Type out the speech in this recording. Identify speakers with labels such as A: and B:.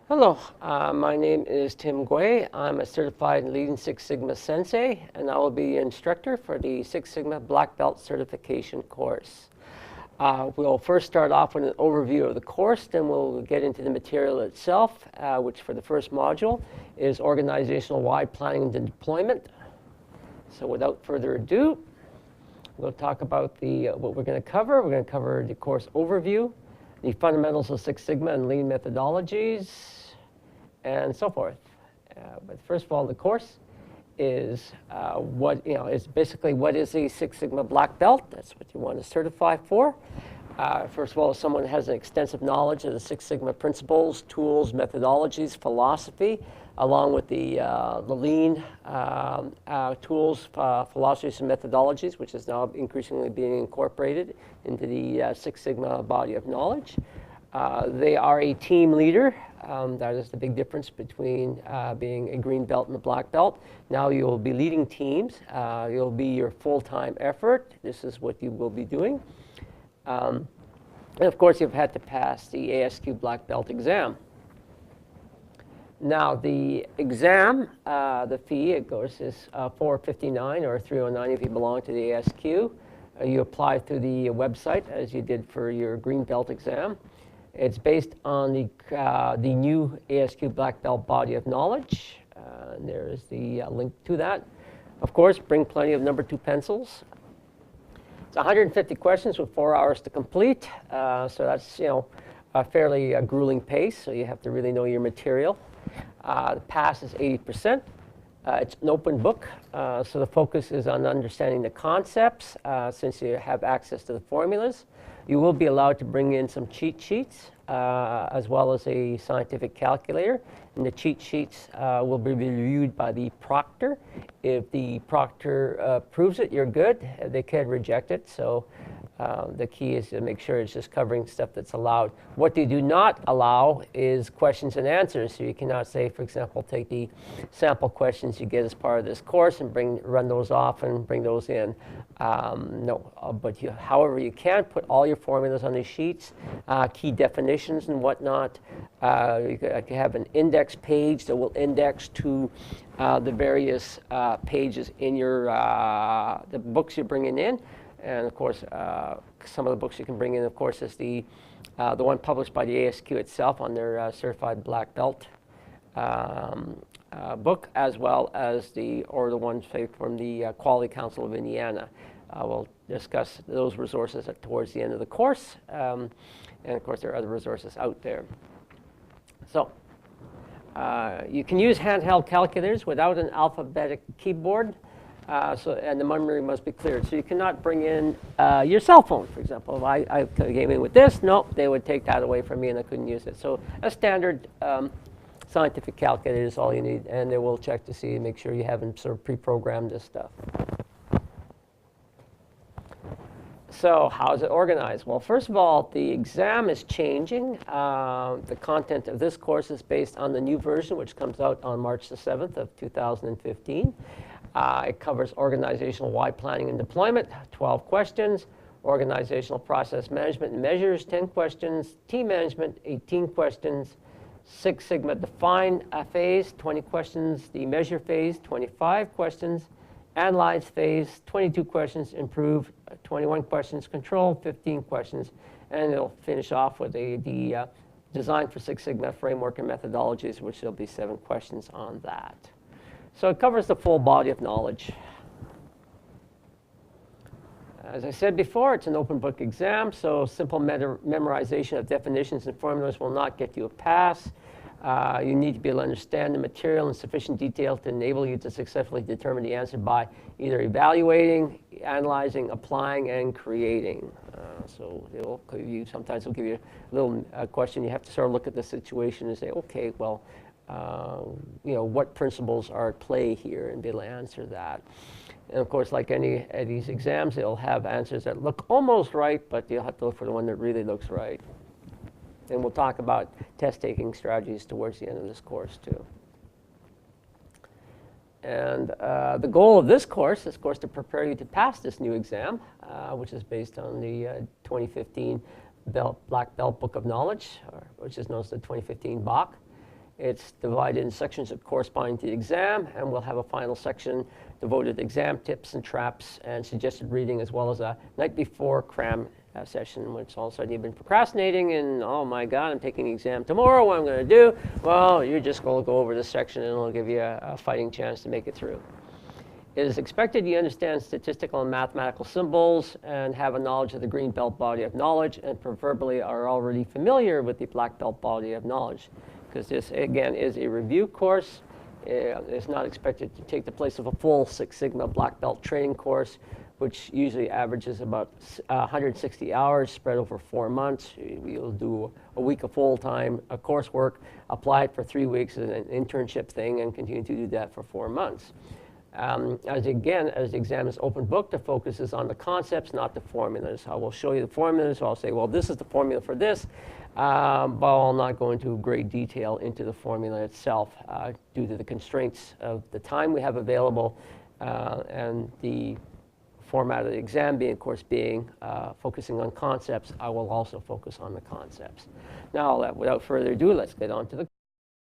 A: Hello, my name is Tim Gui. I'm a certified Lean Six Sigma Sensei, and I will be the instructor for the Six Sigma Black Belt certification course. We'll first start off with an overview of the course, then we'll get into the material itself, which for the first module is organizational-wide planning and deployment. So without further ado, we'll talk about what we're going to cover. We're going to cover the course overview, the fundamentals of Six Sigma and lean methodologies, and so forth. But first of all, the course is is basically what is a Six Sigma black belt. That's what you want to certify for. First of all, someone has an extensive knowledge of the Six Sigma principles, tools, methodologies, philosophy, along with the lean tools, philosophies, and methodologies, which is now increasingly being incorporated into the Six Sigma body of knowledge. They are a team leader. That is the big difference between being a green belt and a black belt. Now you will be leading teams. You'll be your full-time effort. This is what you will be doing. And of course, you've had to pass the ASQ black belt exam. Now, the exam, the fee, of course, is $459 or $309 if you belong to the ASQ. You apply through the website as you did for your green belt exam. It's based on the new ASQ black belt body of knowledge. And there is the link to that. Of course, bring plenty of number 2 pencils. It's 150 questions with 4 hours to complete. So that's a fairly grueling pace. So you have to really know your material. The pass is 80%. It's an open book, so the focus is on understanding the concepts since you have access to the formulas. You will be allowed to bring in some cheat sheets as well as a scientific calculator. And the cheat sheets will be reviewed by the proctor. If the proctor approves it, you're good. They can reject it. So the key is to make sure it's just covering stuff that's allowed. What they do not allow is questions and answers. So you cannot say, for example, take the sample questions you get as part of this course and run those off and bring those in. No, but however, you can put all your formulas on these sheets, key definitions and whatnot. You can have an index page that will index to the various pages in the books you're bringing in. And of course, some of the books you can bring in, of course, is the one published by the ASQ itself on their certified black belt book, as well as the one from the Quality Council of Indiana. We'll discuss those resources towards the end of the course, and of course, there are other resources out there. So you can use handheld calculators without an alphabetic keyboard. And the memory must be cleared. So you cannot bring in your cell phone, for example. If I came in with this, nope, they would take that away from me and I couldn't use it. So a standard scientific calculator is all you need, and they will check to see, make sure you haven't sort of pre-programmed this stuff. So how is it organized? Well, first of all, the exam is changing. The content of this course is based on the new version, which comes out on March the 7th of 2015. It covers organizational-wide planning and deployment, 12 questions, organizational process management and measures, 10 questions, team management, 18 questions, Six Sigma define phase, 20 questions, the measure phase, 25 questions, analyze phase, 22 questions, improve, 21 questions, control, 15 questions, and it'll finish off with the design for Six Sigma framework and methodologies, which there'll be 7 questions on that. So it covers the full body of knowledge. As I said before, it's an open book exam, so simple memorization of definitions and formulas will not get you a pass. You need to be able to understand the material in sufficient detail to enable you to successfully determine the answer by either evaluating, analyzing, applying, and creating. So sometimes it'll give you a little question. You have to sort of look at the situation and say, okay, well, what principles are at play here, and be able to answer that. And of course, like any of these exams, they'll have answers that look almost right, but you'll have to look for the one that really looks right. And we'll talk about test-taking strategies towards the end of this course, too. And the goal of this course is, of course, to prepare you to pass this new exam, which is based on the 2015 Black Belt Book of Knowledge, which is known as the 2015 BOK. It's divided in sections corresponding to the exam, and we'll have a final section devoted to exam tips and traps and suggested reading, as well as a night before cram session, which all of a sudden you've been procrastinating and, oh my God, I'm taking the exam tomorrow, what I'm going to do? Well, you're just going to go over this section and it'll give you a fighting chance to make it through. It is expected you understand statistical and mathematical symbols and have a knowledge of the green belt body of knowledge, and preferably are already familiar with the black belt body of knowledge, because this, again, is a review course. It's not expected to take the place of a full Six Sigma black belt training course, which usually averages about 160 hours spread over 4 months. You'll do a week of full-time coursework, apply it for 3 weeks as an internship thing, and continue to do that for 4 months. As the exam is open book, the focus is on the concepts, not the formulas. I will show you the formulas, so I'll say, well, this is the formula for this, but I'll not go into great detail into the formula itself due to the constraints of the time we have available and the format of the exam being, of course, focusing on concepts. I will also focus on the concepts. Now, without further ado, let's get on to the